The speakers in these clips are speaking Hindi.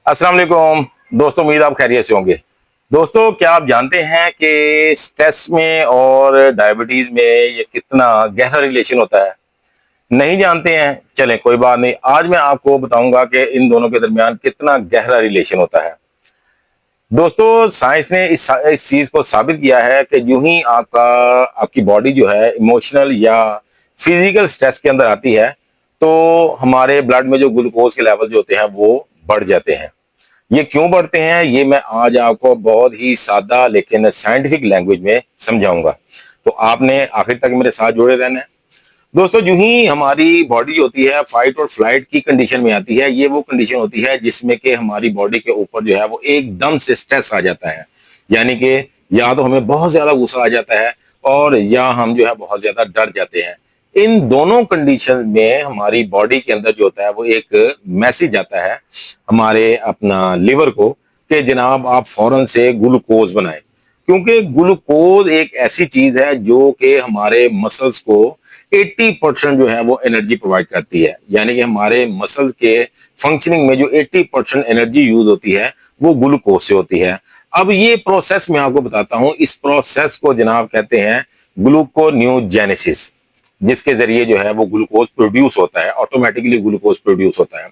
अस्सलाम वालेकुम दोस्तों, उम्मीद आप खैरियत से होंगे। दोस्तों, क्या आप जानते हैं कि स्ट्रेस में और डायबिटीज में ये कितना गहरा रिलेशन होता है? नहीं जानते हैं? चलें, कोई बात नहीं। आज मैं आपको बताऊंगा कि इन दोनों के दरमियान कितना गहरा रिलेशन होता है। दोस्तों, साइंस ने इस चीज को साबित किया है कि यूं ही आपकी बॉडी जो है इमोशनल या फिजिकल स्ट्रेस के अंदर आती है, तो हमारे ब्लड में जो ग्लूकोज के लेवल जो होते हैं वो बढ़ जाते हैं। ये क्यों बढ़ते हैं, ये मैं आज आपको बहुत ही सादा लेकिन साइंटिफिक लैंग्वेज में समझाऊंगा। तो आपने आखिर तक मेरे साथ जुड़े रहना है। दोस्तों, यूं ही हमारी बॉडी होती है फाइट और फ्लाइट की कंडीशन में आती है। ये वो कंडीशन होती है जिसमें कि हमारी बॉडी के ऊपर जो है वो एकदम से स्ट्रेस आ जाता है। यानी कि या तो हमें बहुत ज्यादा गुस्सा आ जाता है और या हम जो है बहुत ज्यादा डर जाते हैं। इन दोनों कंडीशन में हमारी बॉडी के अंदर जो होता है वो एक मैसेज आता है हमारे अपना लिवर को कि जनाब आप फौरन से ग्लूकोज बनाएं। क्योंकि ग्लूकोज एक ऐसी चीज है जो कि हमारे मसल्स को 80% जो है वो एनर्जी प्रोवाइड करती है। यानी कि हमारे मसल्स के फंक्शनिंग में जो 80% एनर्जी यूज होती है वो ग्लूकोज से होती है। अब ये प्रोसेस मैं आपको बताता हूं। इस प्रोसेस को जनाब कहते हैं ग्लूकोन्यूजेनेसिस, जिसके जरिए जो है वो ग्लूकोज प्रोड्यूस होता है, ऑटोमेटिकली ग्लूकोज प्रोड्यूस होता है।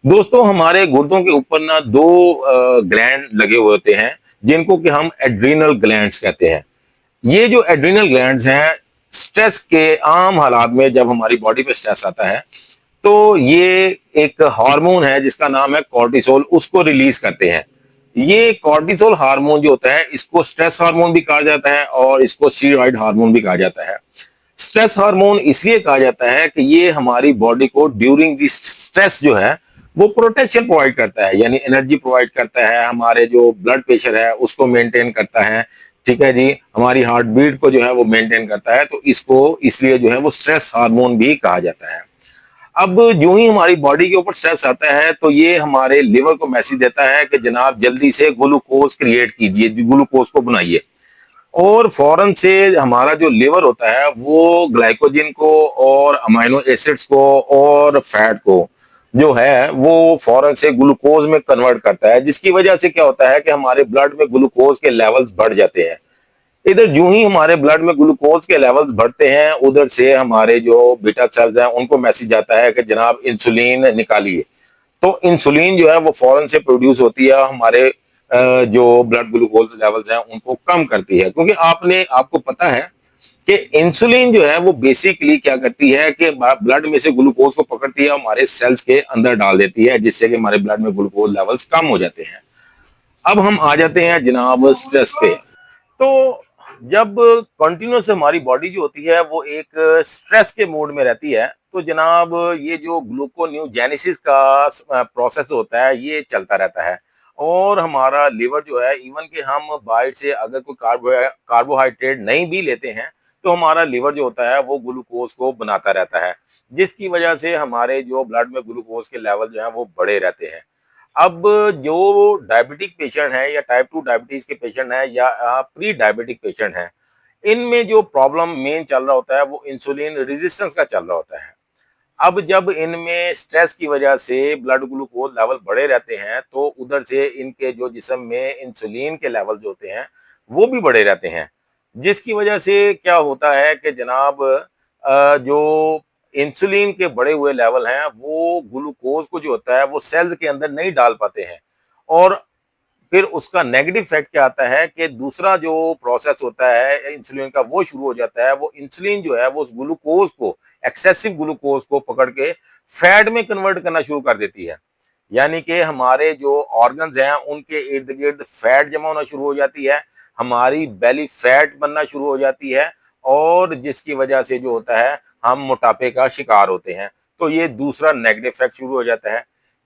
दोस्तों, हमारे गुर्दों के ऊपर ना दो ग्लैंड लगे हुए होते हैं जिनको कि हम एड्रीनल ग्लैंड्स कहते हैं। ये जो एड्रीनल ग्लैंड्स हैं, स्ट्रेस के आम हालात में जब हमारी बॉडी पे स्ट्रेस आता है तो ये एक हार्मोन है जिसका नाम है कॉर्टिसोल, उसको रिलीज करते हैं। ये कॉर्टिसोल हार्मोन जो होता है इसको स्ट्रेस हार्मोन भी कहा जाता है और इसको स्टीरॉयड हार्मोन भी कहा जाता है। स्ट्रेस हार्मोन इसलिए कहा जाता है कि ये हमारी बॉडी को ड्यूरिंग दिस स्ट्रेस जो है वो प्रोटेक्शन प्रोवाइड करता है, यानी एनर्जी प्रोवाइड करता है, हमारे जो ब्लड प्रेशर है उसको मेंटेन करता है। ठीक है जी, हमारी हार्ट बीट को जो है वो मेंटेन करता है। तो इसको इसलिए जो है वो स्ट्रेस हार्मोन भी कहा जाता है। अब जो ही हमारी बॉडी के ऊपर स्ट्रेस आता है तो ये हमारे लिवर को मैसेज देता है कि जनाब जल्दी से ग्लूकोज क्रिएट कीजिए, ग्लूकोज को बनाइए। और फौरन से हमारा जो लिवर होता है वो ग्लाइकोजन को और अमाइनो एसिड्स को और फैट को जो है वो फौरन से ग्लूकोज में कन्वर्ट करता है, जिसकी वजह से क्या होता है कि हमारे ब्लड में ग्लूकोज के लेवल्स बढ़ जाते हैं। इधर यूं ही हमारे ब्लड में ग्लूकोज के लेवल्स बढ़ते हैं, उधर से हमारे जो बीटा सेल्स हैं उनको मैसेज आता है कि जनाब इंसुलिन निकालिए। तो इंसुलिन जो है वो फौरन से प्रोड्यूस होती है, हमारे जो ब्लड ग्लूकोज लेवल्स हैं उनको कम करती है। क्योंकि आपको पता है कि इंसुलिन जो है वो बेसिकली क्या करती है कि ब्लड में से ग्लूकोज को पकड़ती है, हमारे सेल्स के अंदर डाल देती है, जिससे कि हमारे ब्लड में ग्लूकोज लेवल्स कम हो जाते हैं। अब हम आ जाते हैं जनाब स्ट्रेस पे। तो जब कंटिन्यूस हमारी बॉडी जो होती है वो एक स्ट्रेस के मोड में रहती है तो जनाब ये जो ग्लूकोन्यूजेनेसिस का प्रोसेस होता है ये चलता रहता है। और हमारा लिवर जो है, इवन कि हम बाहर से अगर कोई कार्बोहाइड्रेट नहीं भी लेते हैं तो हमारा लिवर जो होता है वो ग्लूकोज को बनाता रहता है, जिसकी वजह से हमारे जो ब्लड में ग्लूकोज के लेवल जो है वो बढ़े रहते हैं। अब जो डायबिटिक पेशेंट है या टाइप 2 डायबिटीज के पेशेंट है या प्री डायबिटिक पेशेंट है, इनमें जो प्रॉब्लम मेन चल रहा होता है वो इंसुलिन रेजिस्टेंस का चल रहा होता है। अब जब इनमें स्ट्रेस की वजह से ब्लड ग्लूकोज लेवल बढ़े रहते हैं तो उधर से इनके जो जिस्म में इंसुलिन के लेवल जो होते हैं वो भी बढ़े रहते हैं, जिसकी वजह से क्या होता है कि जनाब जो इंसुलिन के बढ़े हुए लेवल हैं वो ग्लूकोज को जो होता है वो सेल्स के अंदर नहीं डाल पाते हैं। और फिर उसका नेगेटिव इफेक्ट क्या आता है कि दूसरा जो प्रोसेस होता है इंसुलिन का वो शुरू हो जाता है। वो इंसुलिन जो है वो उस ग्लूकोज को, एक्सेसिव ग्लूकोज को पकड़ के फैट में कन्वर्ट करना शुरू कर देती है। यानी कि हमारे जो ऑर्गन्स हैं उनके इर्द गिर्द फैट जमा होना शुरू हो जाती है, हमारी बेली फैट बनना शुरू हो जाती है और जिसकी वजह से जो होता है हम मोटापे का शिकार होते हैं। तो ये दूसरा नेगेटिव इफेक्ट शुरू हो जाता है।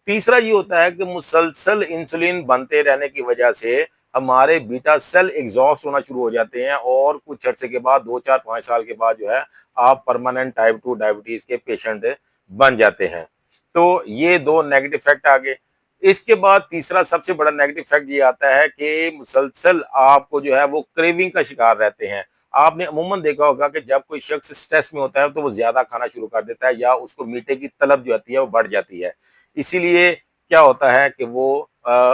तीसरा ये होता है कि मुसलसल इंसुलिन बनते रहने की वजह से हमारे बीटा सेल एग्जॉस्ट होना शुरू हो जाते हैं और कुछ अर्से के बाद 2 4 5 साल के बाद जो है आप परमानेंट टाइप 2 डायबिटीज के पेशेंट बन जाते हैं। तो ये दो नेगेटिव इफेक्ट आ गए। इसके बाद तीसरा सबसे बड़ा नेगेटिव इफेक्ट ये आता है कि मुसलसल आपको जो है वो क्रेविंग का शिकार रहते हैं। आपने अमूमन देखा होगा कि जब कोई शख्स स्ट्रेस में होता है तो वो ज्यादा खाना शुरू कर देता है या उसको मीठे की तलब जो आती है वो बढ़ जाती है। इसीलिए क्या होता है कि वो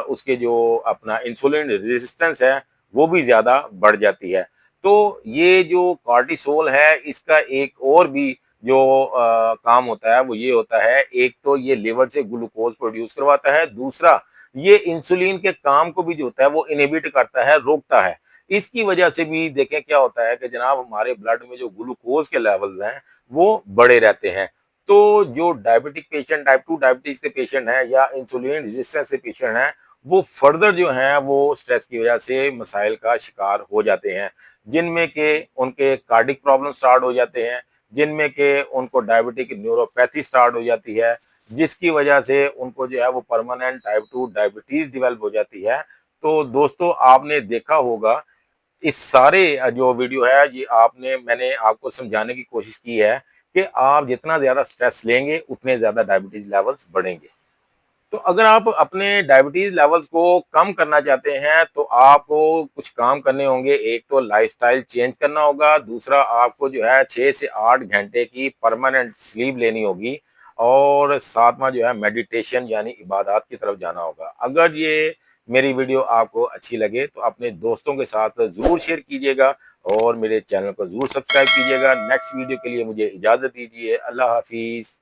उसके जो अपना इंसुलिन रेजिस्टेंस है वो भी ज़्यादा बढ़ जाती है। तो ये जो कॉर्टिसोल है इसका एक और भी जो काम होता है वो ये होता है, एक तो ये लिवर से ग्लूकोज प्रोड्यूस करवाता है, दूसरा ये इंसुलिन के काम को भी जो होता है वो इनहिबिट करता है, रोकता है। इसकी वजह से भी देखें क्या होता है कि जनाब हमारे ब्लड में जो ग्लूकोज के लेवल्स हैं वो बढ़े रहते हैं। तो जो डायबिटिक पेशेंट, टाइप 2 डायबिटीज के पेशेंट हैं या इंसुलिन रेजिस्टेंस के पेशेंट हैं, वो फर्दर जो हैं वो स्ट्रेस की वजह से मसाइल का शिकार हो जाते हैं, जिनमें के उनके कार्डिक प्रॉब्लम स्टार्ट हो जाते हैं, जिनमें के उनको डायबिटिक न्यूरोपैथी स्टार्ट हो जाती है, जिसकी वजह से उनको जो है वो परमानेंट टाइप 2 डायबिटीज डेवलप हो जाती है। तो दोस्तों आपने देखा होगा इस सारे जो वीडियो है ये मैंने आपको समझाने की कोशिश की है कि आप जितना ज़्यादा स्ट्रेस लेंगे उतने ज़्यादा डायबिटीज़ लेवल्स बढ़ेंगे। तो अगर आप अपने डायबिटीज़ लेवल्स को कम करना चाहते हैं तो आपको कुछ काम करने होंगे। एक तो लाइफ़स्टाइल चेंज करना होगा, दूसरा आपको जो है 6 से 8 घंटे की परमानेंट स्लीप लेनी होगी और सातवां जो है मेडिटेशन यानी इबादत की तरफ जाना होगा। अगर ये मेरी वीडियो आपको अच्छी लगे तो अपने दोस्तों के साथ ज़रूर शेयर कीजिएगा और मेरे चैनल को ज़रूर सब्सक्राइब कीजिएगा। नेक्स्ट वीडियो के लिए मुझे इजाज़त दीजिए। अल्लाह हाफ़िज़।